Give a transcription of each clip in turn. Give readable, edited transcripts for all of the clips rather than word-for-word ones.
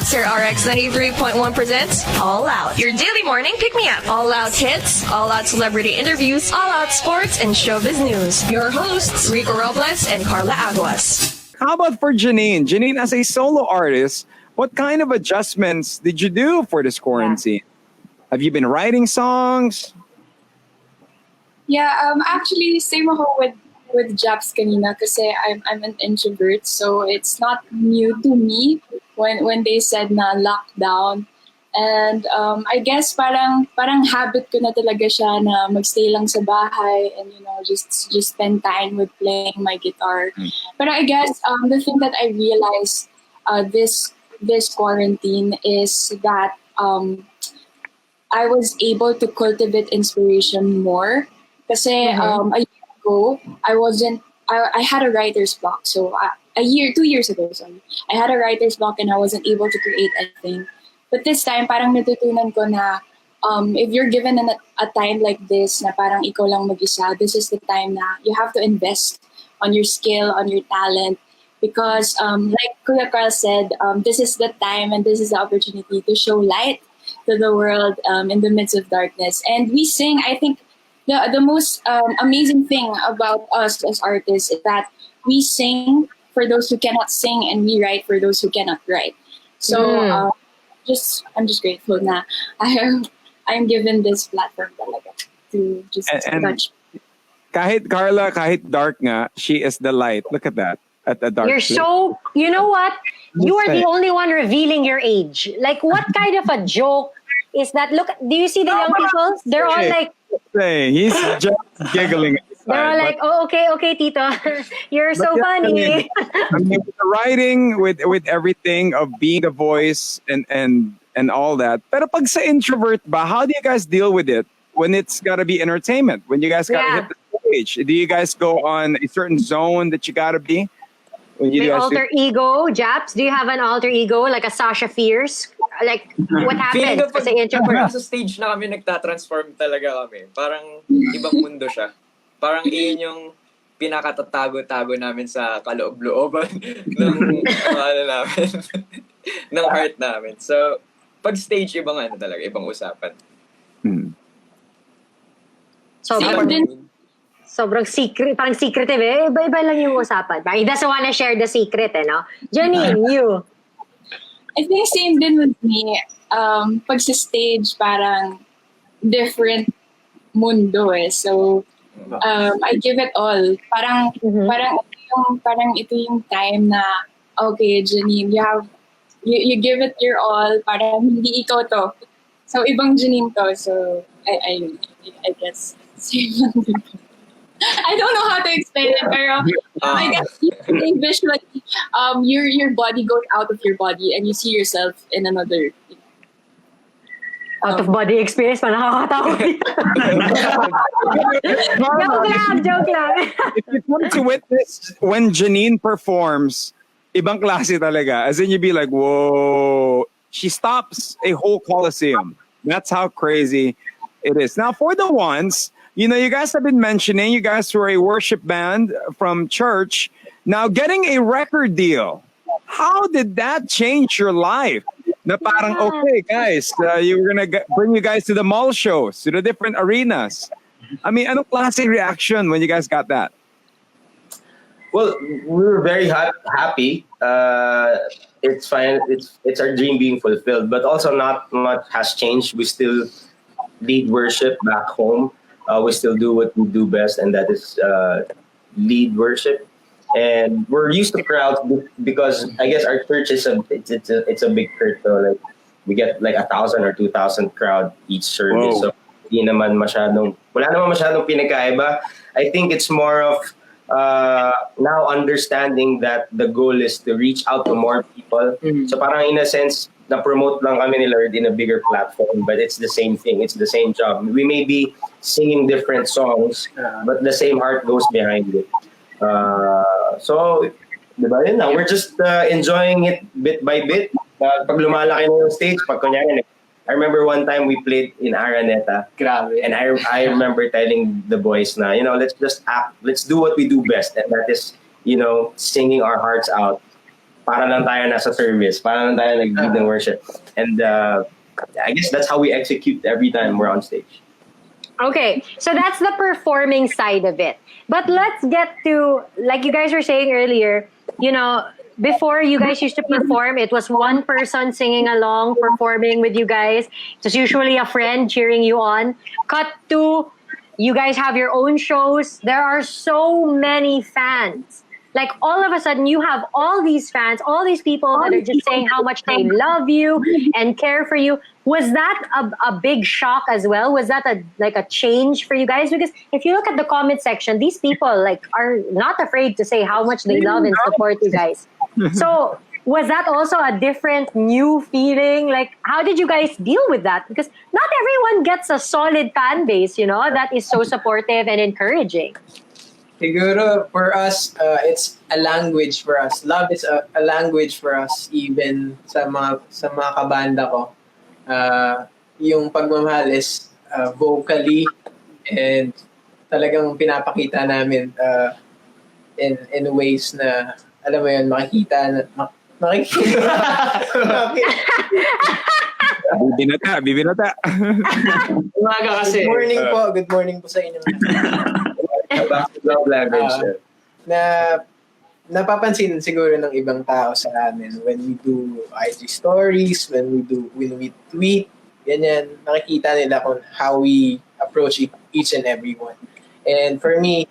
Monster RX93.1 presents All Out, your daily morning pick-me-up. All out hits, all out celebrity interviews, all out sports and showbiz news. Your hosts, Rico Robles and Carla Aguas. How about for Janine? Janine, as a solo artist, what kind of adjustments did you do for this quarantine? Have you been writing songs? Yeah, actually, same ako with Japs kanina kasi I'm an introvert, so it's not new to me when they said na lockdown. And I guess parang habit ko na talaga siya na magstay lang sa bahay and just spend time with playing my guitar. But I guess the thing that I realized this quarantine is that I was able to cultivate inspiration more. Kasi a year ago, I had a writer's block. So 2 years ago, sorry, I had a writer's block and I wasn't able to create anything. But this time, parang natutunan ko na if you're given a time like this na parang ikaw lang mag-isa, this is the time na you have to invest on your skill, on your talent. Because like Kuya Carl said, this is the time and this is the opportunity to show light to the world in the midst of darkness. And we sing, I think, the most amazing thing about us as artists is that we sing for those who cannot sing and we write for those who cannot write. So I'm just grateful na I'm given this platform talaga to just touch. Kahit Carla, kahit dark nga, she is the light. Look at that. At the dark. You're so, you know what? You are the only one revealing your age. Like, what kind of a joke is that? Look, do you see the young people? They're all like, he's just giggling. They're all like, oh, okay, Tito. You're so funny. I mean, with the writing, with everything of being the voice and all that. Pero pag sa introvert ba, how do you guys deal with it when it's got to be entertainment? When you guys got to hit the stage? Do you guys go on a certain zone that you got to be? The alter ego, Japs, do you have an alter ego like a Sasha Fierce? Like, what happened as an introvert? Sa stage na kami, nagtatransform talaga kami. Parang ibang mundo siya. Parang iyon yung pinakatatago-tago namin sa kaloob-looban ng namin, ng heart namin. So, pag stage, ibang talaga, ibang usapan. Sobrang secret, parang secretive eh. Iba-iba lang yung usapan. Parang he doesn't wanna share the secret no? Janine, you? I think same din with me. Pag sa stage, parang different mundo eh. So, I give it all. Parang ito yung time na, okay, Janine, you give it your all. Parang hindi ikaw to. So, ibang Janine to. So, I guess, same lang din. I don't know how to explain it, pero I guess you think visually, your body goes out of your body and you see yourself in another. Out of body experience pa nakakatawa. Joke lang. If you come to witness when Janine performs, ibang klase talaga. As in, you'd be like, whoa. She stops a whole coliseum. That's how crazy it is. Now, for the ones, you guys have been mentioning, you guys were a worship band from church. Now, getting a record deal, how did that change your life? Na parang, okay, guys, you were going to bring you guys to the mall shows, to the different arenas. I mean, anong klase reaction when you guys got that? Well, we were very happy. It's fine. It's our dream being fulfilled. But also not much has changed. We still lead worship back home. We still do what we do best, and that is lead worship. And we're used to crowds because I guess our church is it's a big church. So like we get like 1,000 or 2,000 crowd each service. Whoa. So wala naman masyadong pinagkaiba. I think it's more of now understanding that the goal is to reach out to more people. So parang in a sense, na-promote lang kami ni Lord in a bigger platform, but it's the same thing. It's the same job. We may be singing different songs, but the same heart goes behind it. So, diba yun na? We're just enjoying it bit by bit. Pag lumalaki na yung stage, pag kunyari, I remember one time we played in Araneta. Grabe. And I remember telling the boys na, let's just act, let's do what we do best. And that is, singing our hearts out. para lang tayo nasa service, para lang tayo nag-lead ng worship. And I guess that's how we execute every time we're on stage. Okay, so that's the performing side of it. But let's get to, like you guys were saying earlier, you know, before you guys used to perform, it was one person singing along, performing with you guys. It was usually a friend cheering you on. Cut to, you guys have your own shows. There are so many fans. Like all of a sudden, you have all these fans, all these people that are just saying how much they love you and care for you. Was that a big shock as well? Was that a change for you guys? Because if you look at the comment section, these people like are not afraid to say how much they love and support you guys. So was that also a different new feeling? Like how did you guys deal with that? Because not everyone gets a solid fan base, you know, that is so supportive and encouraging. Siguro, for us, it's a language for us. Love is a language for us, even sa mga kabanda ko. Yung pagmamahal is vocally and talagang pinapakita namin in ways na, alam mo yun, makikita. Bibinata. Umaga kasi. Good morning po sa inyo. Love language. Napapansin siguro ng ibang tao sa amin when we do IG stories, when we tweet, ganyan, nakikita nila kung how we approach each and every one. And for me,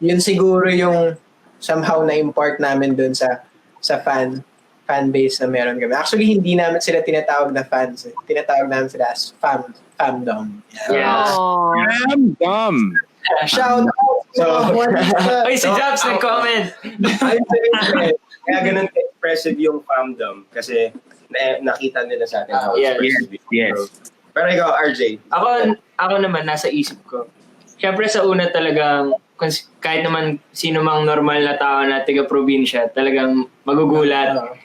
yun siguro yung somehow na-impart namin dun sa fan base na meron kami. Actually, hindi namin sila tinatawag na fans. Tinatawag namin sila as famdom. Yes. Famdom. Shout out! Ay, si Jobs nag-comment. Kaya ganun expressive yung famdom kasi nakita nila sa atin how expressive. Yes. Pero ikaw, RJ. Ako naman, nasa isip ko. Siyempre sa una talagang, kahit naman sino mang normal na tao na taga-probinsya, talagang magugulat.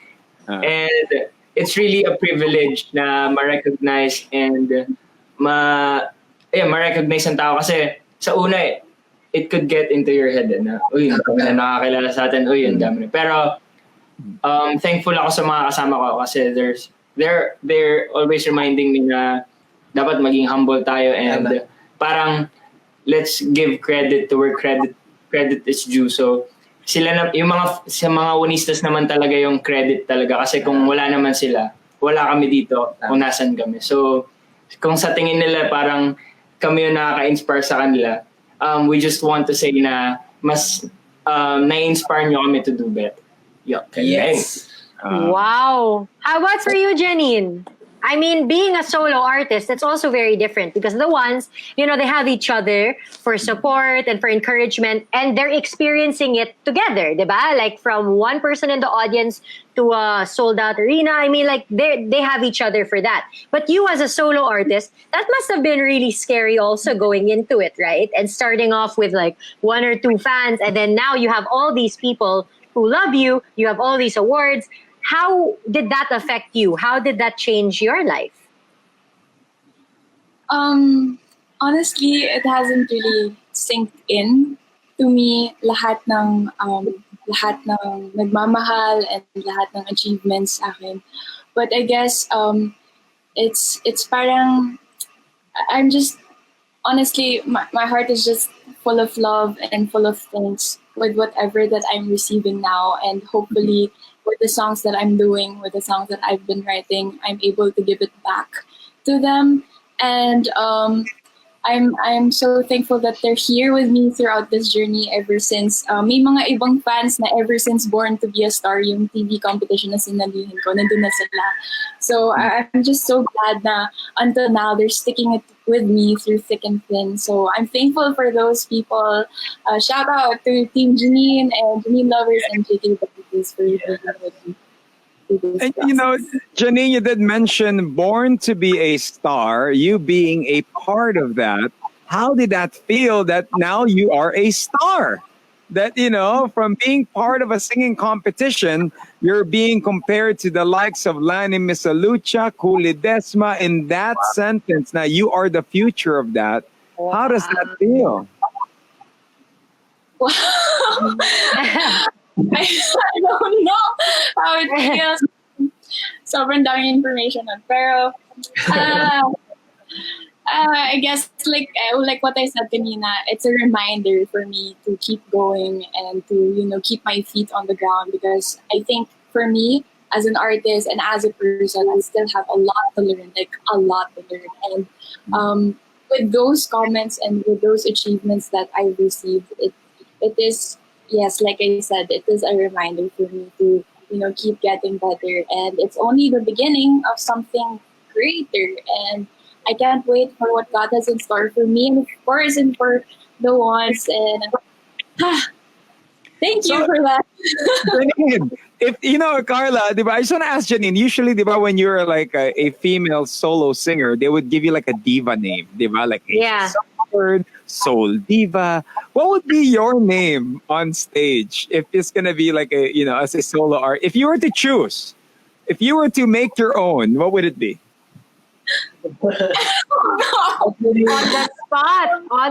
And it's really a privilege na ma-recognize and ma-recognize ang tao kasi sa una it could get into your head na, uy, nakakilala sa atin, uy, ang dami. Pero thankful ako sa mga kasama ko kasi they're always reminding me na dapat maging humble tayo and parang let's give credit to where credit is due. So sila na yung sa mga Juanistas naman talaga yung credit talaga kasi kung wala naman sila, wala kami dito kung nasan kami. So kung sa tingin nila parang kami yung nakaka-inspire sa kanila, we just want to say na mas na-inspire nyo kami to do better. Yes. Wow. How about for you, Janine? I mean, being a solo artist, it's also very different because the ones, you know, they have each other for support and for encouragement and they're experiencing it together, diba? Like from one person in the audience to a sold out arena. I mean, like they have each other for that. But you as a solo artist, that must have been really scary also going into it, right? And starting off with like one or two fans and then now you have all these people who love you, you have all these awards. How did that affect you? How did that change your life? Honestly, it hasn't really synced in to me lahat ng nagmamahal and lahat ng achievements sa akin. But I guess it's parang I'm just honestly my heart is just full of love and full of thanks with whatever that I'm receiving now, and hopefully with the songs that I'm doing, with the songs that I've been writing, I'm able to give it back to them. And I'm so thankful that they're here with me throughout this journey ever since. May mga ibang fans na ever since Born to Be a Star, yung TV competition na sinalihin ko, nandun na sila. So I'm just so glad na until now they're sticking it with me through thick and thin. So I'm thankful for those people. Shout out to Team Janine and Janine lovers and JK Buddies for being with me. And you know, Janine, you did mention Born to Be a Star, you being a part of that. How did that feel that now you are a star? That, you know, from being part of a singing competition, you're being compared to the likes of Lani Misalucha, Kuli Desma in that sentence. Now you are the future of that. Wow. How does that feel? Wow. I don't know how it feels. Sobrang daming information nun. Pero, I guess like what I said kanina, it's a reminder for me to keep going and to keep my feet on the ground, because I think for me as an artist and as a person, I still have a lot to learn, like a lot to learn. And with those comments and with those achievements that I've received, it is, yes, like I said, it is a reminder for me to keep getting better, and it's only the beginning of something greater. And I can't wait for what God has in store for me, and of course, and for the ones. And thank you for that. Janine, if Carla, diba, I just want to ask Janine, usually, diba, when you're like a female solo singer, they would give you like a diva name, diba? Like Songbird, Soul Diva. What would be your name on stage if it's gonna be like as a solo art? If you were to choose, if you were to make your own, what would it be? On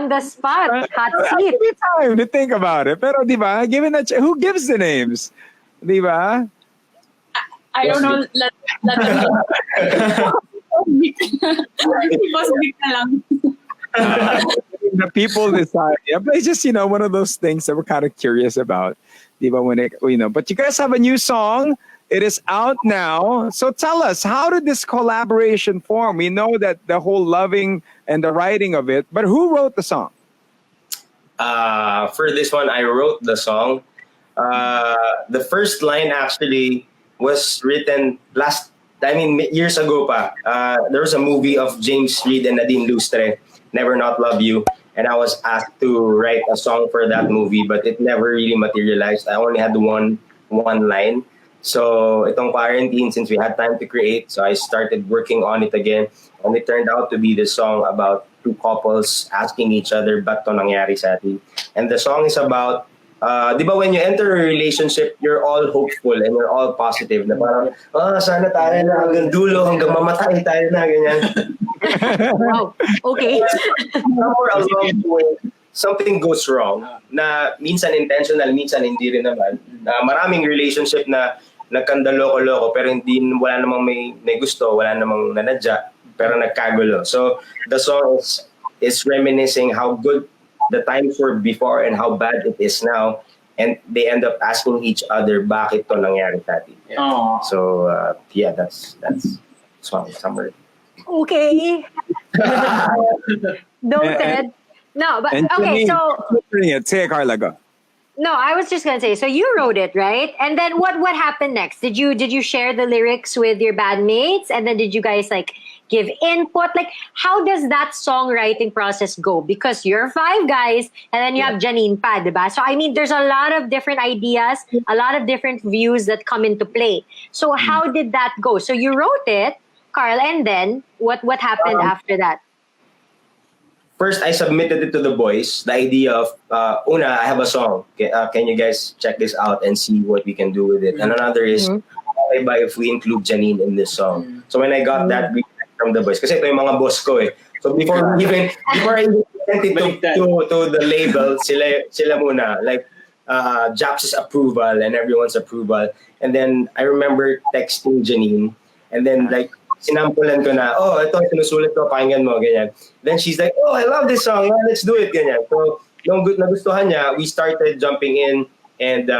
the spot, hot seat. Give me time to think about it. Pero diba, given that, who gives the names? Diba? I don't know. Let lang. The people decide. Yeah, but it's just one of those things that we're kind of curious about. Diba, when but you guys have a new song. It is out now. So tell us, how did this collaboration form? We know that the whole loving and the writing of it, but who wrote the song? For this one, I wrote the song. The first line actually was written years ago pa. There was a movie of James Reid and Nadine Lustre, Never Not Love You. And I was asked to write a song for that movie, but it never really materialized. I only had one line. So itong quarantine, since we had time to create, so I started working on it again. And it turned out to be the song about two couples asking each other, ba't to nangyari sa atin? And the song is about, di ba when you enter a relationship, you're all hopeful and you're all positive. Na parang, sana tayo na hanggang dulo, hanggang mamatay tayo na, ganyan. Wow, okay. Somewhere along the way, something goes wrong na minsan intentional, minsan hindi rin naman. Maraming relationship na nagkandaloko-loko pero wala namang may gusto, wala namang nanadya, pero nagkagulo. So the song is reminiscing how good the times were before and how bad it is now, and they end up asking each other bakit to nangyari sa atin. Yeah. So that's song summary. Okay. Noted. No, but And okay, Janine, so say, Carla, go. no, I was just gonna say, so you wrote it, right? And then what happened next? Did you share the lyrics with your bandmates, and then did you guys like give input? Like, how does that songwriting process go? Because you're 5 guys, and then you have Janine pa, diba? So I mean, there's a lot of different ideas, a lot of different views that come into play. So how did that go? So you wrote it, Carl, and then what happened after that? First, I submitted it to the boys. The idea of, I have a song. Can you guys check this out and see what we can do with it? And another is, okay ba if we include Janine in this song? So when I got that feedback from the boys, kasi ito yung mga boss ko eh. So before I even sent it to the label, sila muna. Like, Japs' approval and everyone's approval. And then I remember texting Janine, and then like, sinampulan ko na, ito, sinusulat ko, pakinggan mo, ganyan. Then she's like, I love this song, let's do it, ganyan. So, nung nagustuhan niya, we started jumping in and,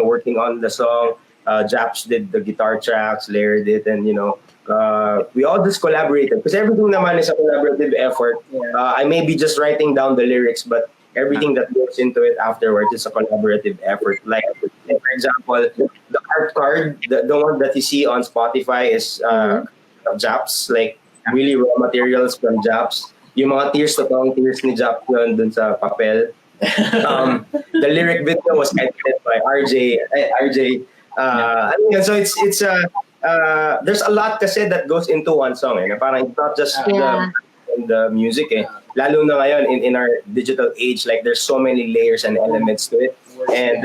working on the song. Japs did the guitar tracks, layered it, and, we all just collaborated. Because everything naman is a collaborative effort. I may be just writing down the lyrics, but everything that goes into it afterwards is a collaborative effort. Like, for example, the art card, the one that you see on Spotify is Japs, like really raw materials from Japs. Yung mga totoong tears ni Japs yun dun sa papel. The lyric video was edited by RJ. So it's there's a lot kasi that goes into one song. Na parang it's not just the music. Lalo na ngayon in our digital age, like there's so many layers and elements to it. And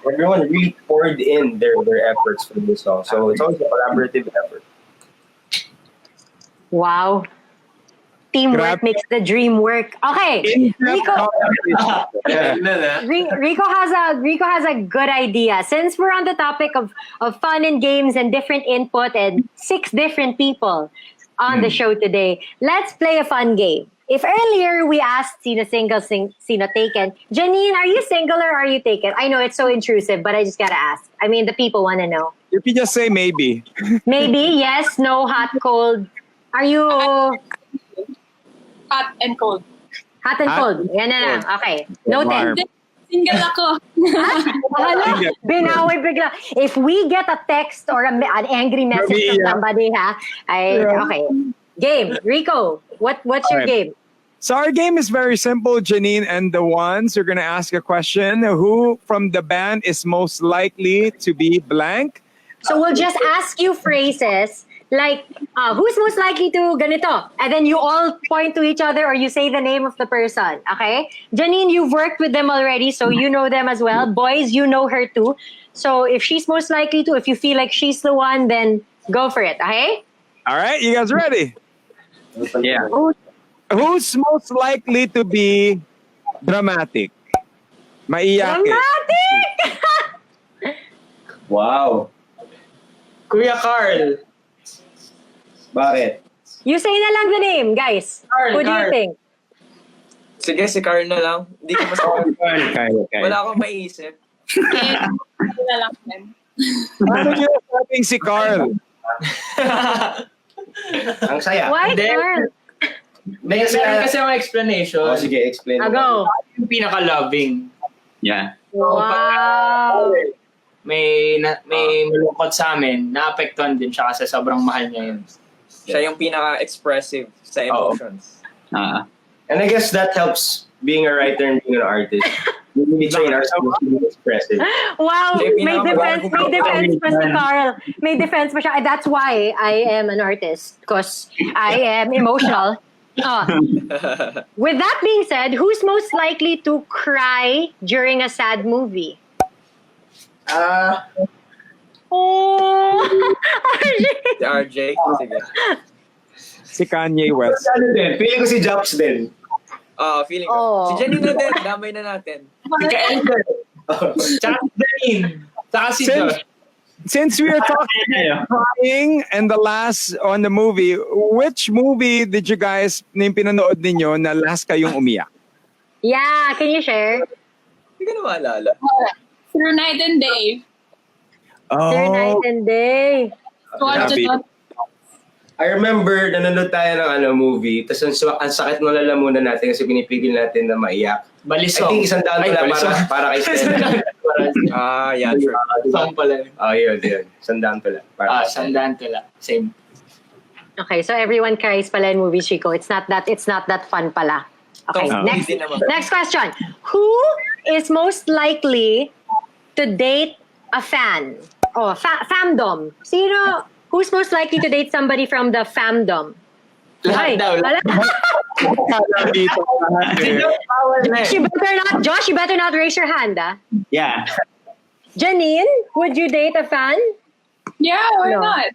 everyone really poured in their efforts for this song. So it's always a collaborative effort. Wow. Teamwork makes the dream work. Okay, Rico. Rico has a good idea. Since we're on the topic of fun and games and different input and 6 different people on the show today, let's play a fun game. If earlier we asked sino single, sino taken, Janine, are you single or are you taken? I know it's so intrusive, but I just gotta ask. I mean, the people want to know. You can just say maybe. Maybe, yes, no, hot, cold. Are you Hot and cold. hot and cold? Yan na lang. Okay. Noted. Single ako. Hala, binawi bigla. If we get a text or an angry message from somebody, okay. Game. Rico, what's your game? So our game is very simple, Janine and the ones. You're going to ask a question. Who from the band is most likely to be blank? So we'll just ask you phrases like, who's most likely to ganito? And then you all point to each other or you say the name of the person, okay? Janine, you've worked with them already, so you know them as well. Boys, you know her too. So if she's most likely to, if you feel like she's the one, then go for it, okay? All right, you guys ready? Yeah. Who's most likely to be dramatic? Maiyakin. Dramatic! Wow. Kuya Carl. Bakit? You say na lang the name, guys. Carl, Who do you Carl. think? Sige, si Carl na lang. Hindi ko masabi. Kyle. Wala akong maiisip. Ano na lang din. Ano nyo sabing si Carl? Ang saya. Why, Then- Carl? Meron kasi ang explanation. Oh, sige, explain mo. Go. Yung pinaka-loving. Yeah. Wow. May malungkot sa amin, naapektuhan din siya kasi sobrang mahal niya yun. Siya yung pinaka-expressive sa emotions. And I guess that helps being a writer and being an artist. We need to train ourselves to be expressive. Wow, Maybe may now, defense bago pa si Carl. May defense pa siya. That's why I am an artist, because I am emotional. With that being said, who's most likely to cry during a sad movie? Oh, Si RJ. Sige. Si Kanye West. Ano din? Feeling ko si Jobs din. Feeling ko. Oh. Si Janine na din. Damay na natin. Si Kael. Tsaka si Janine. Tsaka si Josh. Since we are talking about crying and the last on the movie, which movie did you guys, yung pinanood ninyo na last kayong umiyak? yeah. Can you share? Hindi ko na maalala. Through night and day. Through night and day. Watch Grabe. it. I remember, nanonood tayo ng movie, tapos ang sakit ng lalamunan natin kasi pinipigil natin na maiyak. I Balisong. think isang daan pala para kay Stella. Yeah, true. Saan pala? Yun. Isang daan pala. Sandaan pala. Same. Okay, so everyone cries pala in movies, Chico. It's not that fun pala. Okay, So, next hindi naman. next question. Who is most likely to date a fan? Oh, famdom. Who's most likely to date somebody from the famdom? Lahat daw. Dito, Josh, you better not raise your hand, ah. Yeah. Janine, would you date a fan? Yeah, why No. not?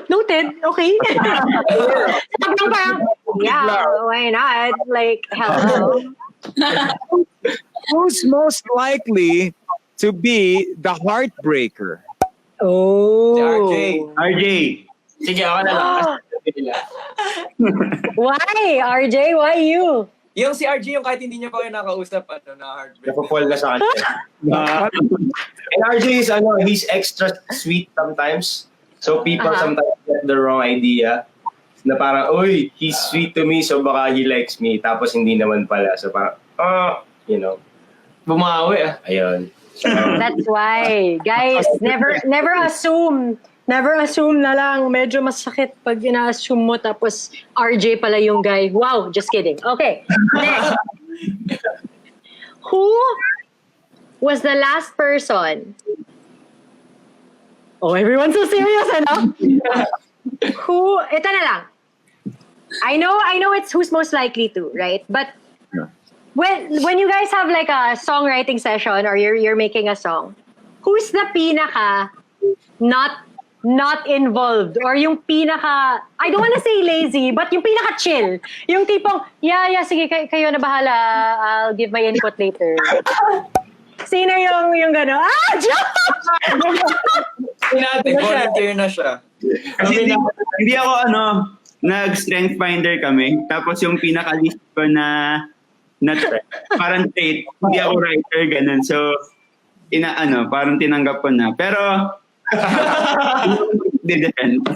Noted. Okay. Sabi parang, yeah, why not? Like, hello. who's most likely to be the heartbreaker? Oh. Si RJ. RJ. Sige, ako na lang. Why, RJ? Why you? Yung si RJ, yung kahit hindi niya pa kayo nakausap, na heartbreak. Napapall na sa kanya. And RJ is, he's extra sweet sometimes. So people sometimes get the wrong idea. Na parang, uy, he's sweet to me, so baka he likes me. Tapos hindi naman pala. So parang, Bumawi ayun. That's why. Guys, never assume. Never assume na lang. Medyo masakit pag ina-assume mo tapos RJ pala yung guy. Wow, just kidding. Okay, next. Who was the last person? Oh, everyone's so serious, ano? Ito na lang. I know it's who's most likely to, right? But when you guys have like a songwriting session or you're making a song, who's the pinaka not not involved or yung pinaka, I don't wanna say lazy, but yung pinaka chill. Yung tipong, yeah, sige, kayo na bahala. I'll give my input later. Sino yung gano'n? Joke! Nag-volunteer na siya. Kasi hindi ako nag-strength finder kami. Tapos yung pinaka-list ko na parang trait, hindi ako writer, ganun. So, parang tinanggap ko na. Pero, di-defend.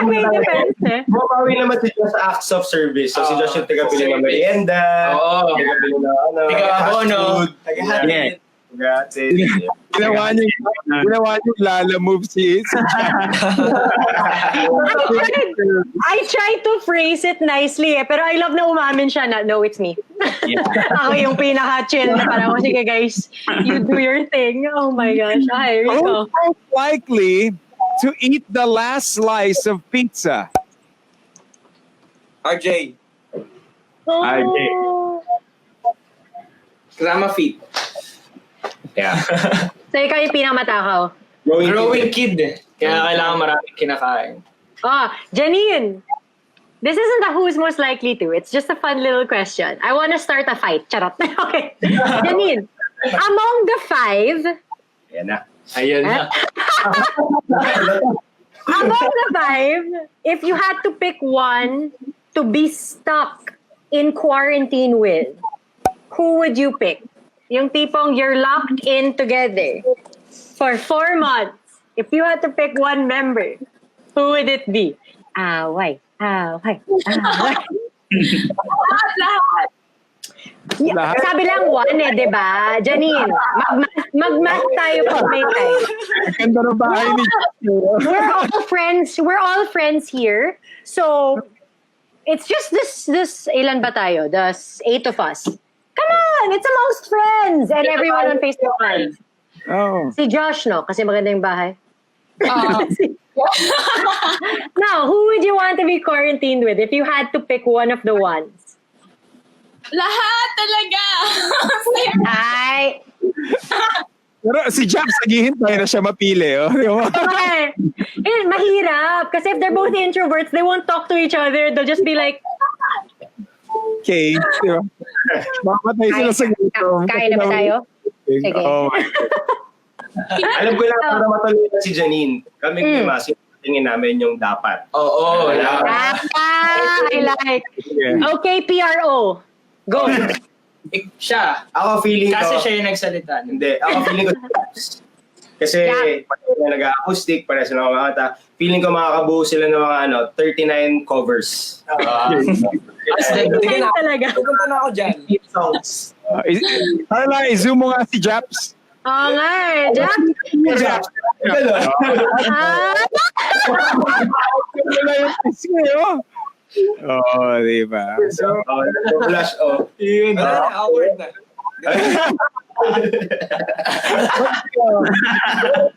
May defense eh. Mapawi naman si Josh sa acts of service. So si Josh yung taga-bili ng merienda, taga-bili ng Taga-abono. Taga-hatid. Ginawa niyo Lala move si I tried to phrase it nicely pero I love na umamin siya na, no, it's me. Ako yung pinaka-chill na parang, sige guys, you do your thing. Oh my gosh. Ay, Rico. Most likely to eat the last slice of pizza. RJ. RJ. Kasama feet. Yeah. So ikaw yung pinakamatakaw. Growing kid eh. Kaya kailangan maraming kinakain. Janine. This isn't a who's most likely to. It's just a fun little question. I want to start a fight. Charot. Okay. Janine, among the 5, Yan na. Ayun na. among the 5, if you had to pick one to be stuck in quarantine with, who would you pick? Yung tipong you're locked in together for 4 months. If you had to pick one member, who would it be? Why? Lahat. Sabi lang one di ba? Janine, mag-math tayo pag may time. Ganda ng bahay ni We're all friends here. So, it's just this ilan ba tayo? The 8 of us. Come on, it's amongst friends and everyone on Facebook Live. Oh. Si Josh, no? Kasi maganda yung bahay. Now, who would you want to be quarantined with if you had to pick one of the ones? Lahat talaga. Ay, Pero si Japs, naghihintay na siya mapili. Oh. okay. Mahirap. Kasi if they're both introverts, they won't talk to each other. They'll just be like, Okay. Diba? Mamatay sila sa gutom. Kaya na ba tayo? Sige. Oh my Alam ko lang para matuloy na si Janine. Kami tingin namin yung dapat. Oo. I like. Yeah. Okay, PRO. Go. Siya. Ako feeling ko... Kasi siya yung nagsalita. Hindi. Ako feeling ko... Kasi pag nag-acoustic, para sila kumakanta, feeling ko makakabuo sila ng mga 39 covers. Talaga. Pupunta na ako dyan. Songs. Carla, i-zoom mo nga si Japs. Oo nga eh. Jack. Wala yung pisngi, oh. Oh, diba? So, Flash, Wala na, awkward na.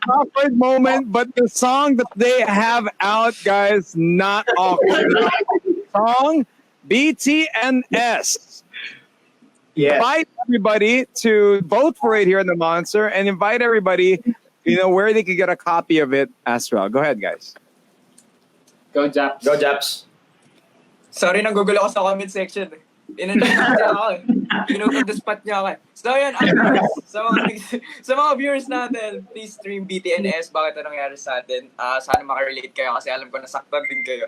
awkward moment, but the song that they have out, guys, not awkward. Song BTNS. Yes. Invite everybody to vote for it here in the Monster, and invite everybody, where they can get a copy of it as well. Go ahead, guys. Go, Japs. Go, Japs. Sorry, nagugulo ako sa comment section. Inanong niya ako eh. Pinupon the spot niya ako eh. So yun, sa mga viewers natin, please stream BTNS. Bakit anong nangyari sa atin? Sana makarelate kayo kasi alam ko nasaktan din kayo.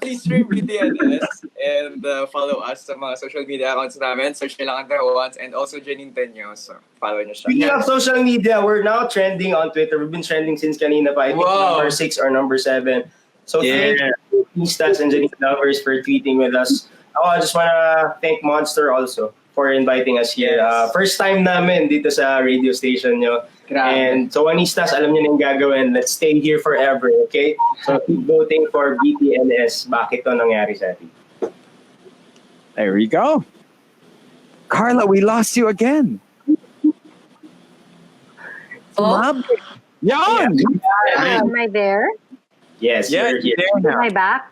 Please stream BTNS and follow us sa mga social media accounts namin. Search nyo lang under Juans and also Janine Teñoso. Follow nyo siya. Speaking of social media, we're now trending on Twitter. We've been trending since kanina pa. I think number 6 or number 7. So thank you, Juans and Janine lovers, for tweeting with us. I just wanna thank Monster also for inviting us here. First time namin dito sa radio station nyo. Grabe. And so Juanistas, alam nyo na yung gagawin. Let's stay here forever, okay? So keep voting for BTNS. Bakit to nangyari sa atin? There we go. Carla, we lost you again. Yan! Am I there? Yes, you're here. Am I back?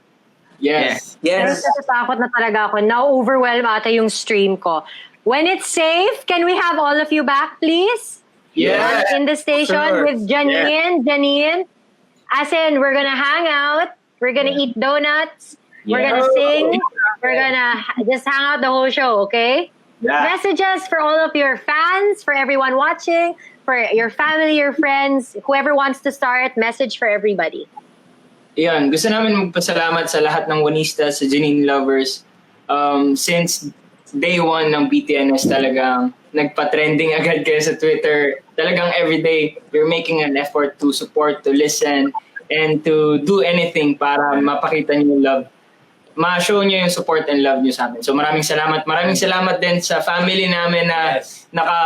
Yes. Pero natatakot na talaga ako. Now-overwhelm ata yung stream ko. When it's safe, can we have all of you back, please? Yeah. In the station Sure. with Janine. As in, we're gonna hang out, we're gonna eat donuts, we're gonna sing, we're gonna just hang out the whole show, okay? Yeah. Messages for all of your fans, for everyone watching, for your family, your friends, whoever wants to start, message for everybody. Yan, gusto namin magpasalamat sa lahat ng Juanistas, sa Janine lovers. Since day one ng BTNS talagang nagpa-trending agad kayo sa Twitter. Talagang everyday, you're making an effort to support, to listen, and to do anything para mapakita niyo yung love. Ma-show niyo yung support and love niyo sa amin. So maraming salamat. Maraming salamat din sa family namin na naka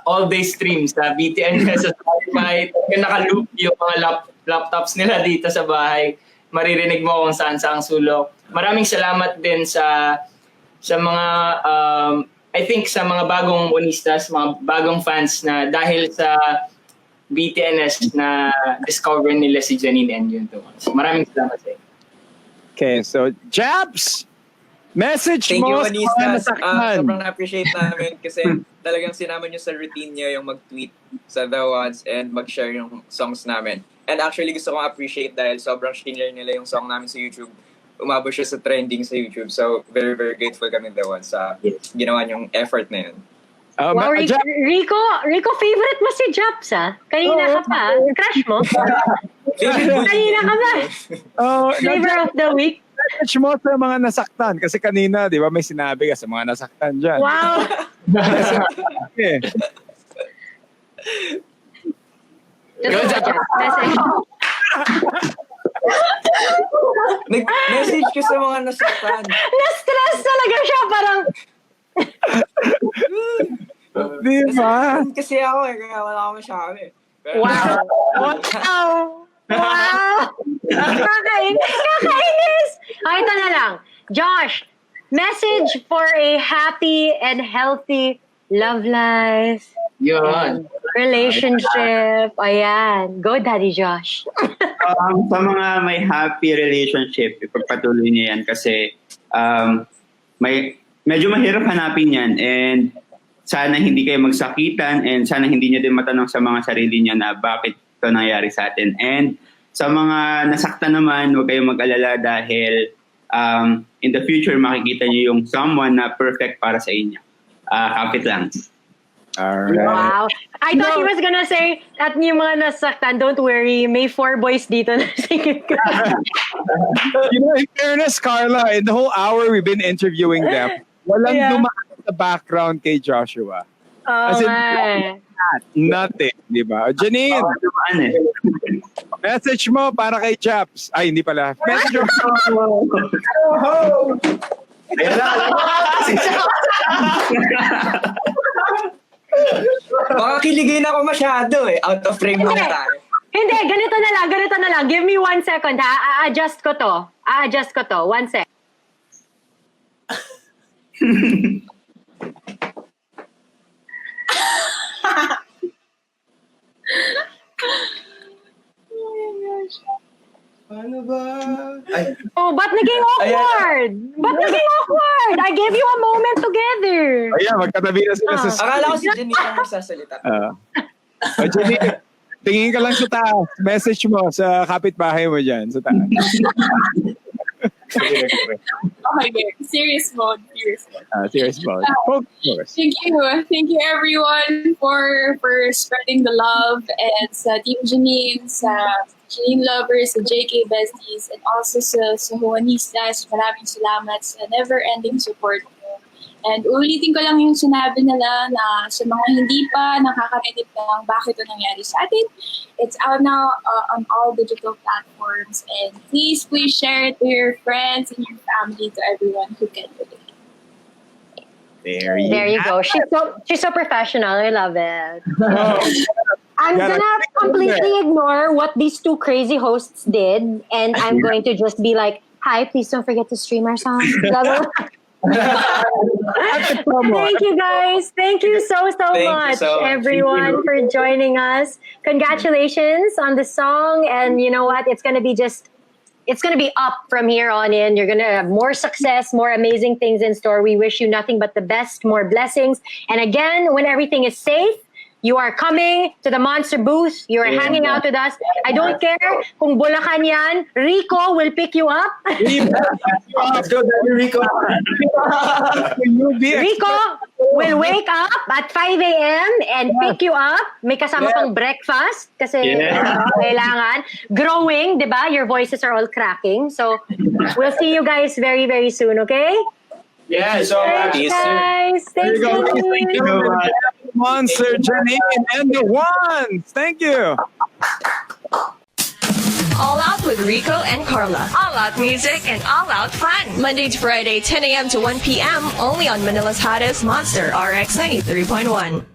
all-day stream sa BTNS sa Spotify. Naka-loop yung mga laptops nila dito sa bahay. Maririnig mo kung saan-saan sulok. Maraming salamat din sa mga I think sa mga bagong Juanistas, mga bagong fans na dahil sa BTNS na discover nila si Janine and yun to. So, maraming salamat sa inyo. Okay, so Jabs, message Thank you, mo Juanistas. sa nasaktan. Sobrang appreciate namin kasi talagang sinama nyo sa routine niya yung mag-tweet sa The Juans and mag-share yung songs namin. And actually, gusto kong appreciate dahil sobrang share nila yung song namin sa YouTube. Umabot siya sa trending sa YouTube. So, very, very grateful kami The Juans sa ginawa niyong effort na yun. Wow, Rico, favorite mo si Japs, ah. Kanina ka pa. Crush mo? Kanina ka ba? Flavor of the week? Message mo sa mga nasaktan. Kasi kanina, di ba, may sinabi ka sa mga nasaktan dyan. Wow. Okay. Message. Nag-message ko sa mga nasaktan. Na-stress talaga siya, parang... Di ba? Nasaktan kasi ako kaya wala akong masabi. Pero, Wow! Kakainis! Ito na lang. Josh, message for a happy and healthy love life. Yun. Relationship. Ayan. Go, Daddy Josh. Sa mga may happy relationship, ipagpatuloy niya yan kasi medyo mahirap hanapin yan and sana hindi kayo magsakitan and sana hindi niyo din matanong sa mga sarili niyo na bakit ito nangyari sa atin. And sa mga nasaktan naman, huwag kayong mag-alala dahil in the future makikita niyo yung someone na perfect para sa inyo. Kapit lang. Alright. Wow. I thought he was gonna say at yung mga nasaktan, don't worry, may 4 boys dito na singing ka. You know, in fairness, Carla, in the whole hour we've been interviewing them, walang dumaan sa background kay Joshua. As in, nothing, di ba? Janine, message mo para kay Japs. Ay, hindi pala. Message mo. baka kiligin ako masyado eh. Out of frame muna tayo. Hindi, ganito na lang. Give me 1 second, ha? A-adjust ko to. 1 sec. Ano ba? Oh, ba't naging awkward? I gave you a moment together. Ayan, magkatabi na sila sa Akala ko si Janine ang magsasalita. Janine, tingin ka lang sa taas. Message mo sa kapitbahay mo dyan, sa taas. Okay, serious mode. Serious mode. Focus. Thank you everyone for spreading the love and sa Team Janine, sa Janine lovers, sa JK besties, and also sa Juanistas. Maraming salamat sa never-ending support mo. And ulitin ko lang yung sinabi nila na sa mga hindi pa nakakarinig ng bakit ito nangyari sa atin, it's out now on all digital platforms. And please share it to your friends and your family, to everyone who can relate. There you go. She's so professional. I love it. I'm gonna completely ignore what these 2 crazy hosts did, and I'm going to just be like, "Hi, please don't forget to stream our song." Thank you guys. Thank you so much, everyone, for joining us. Congratulations on the song, and you know what? It's gonna be just it's going to be up from here on in. You're going to have more success, more amazing things in store. We wish you nothing but the best, more blessings. And again, when everything is safe, you are coming to the Monster booth. You are hanging out with us. I don't care kung Bulacan yan. Rico will pick you up. Let's go, Daddy Rico. Rico will wake up at 5 a.m. and pick you up. May kasama pang breakfast kasi kailangan. Growing, di ba? Your voices are all cracking. So, we'll see you guys very, very soon, okay? Yes. Thanks, guys. Thanks, Thank you. Monster, Janine, and the Juans. Thank you. All Out with Rico and Carla. All Out music and all out fun. Monday to Friday, 10 a.m. to 1 p.m. only on Manila's hottest Monster RX93.1.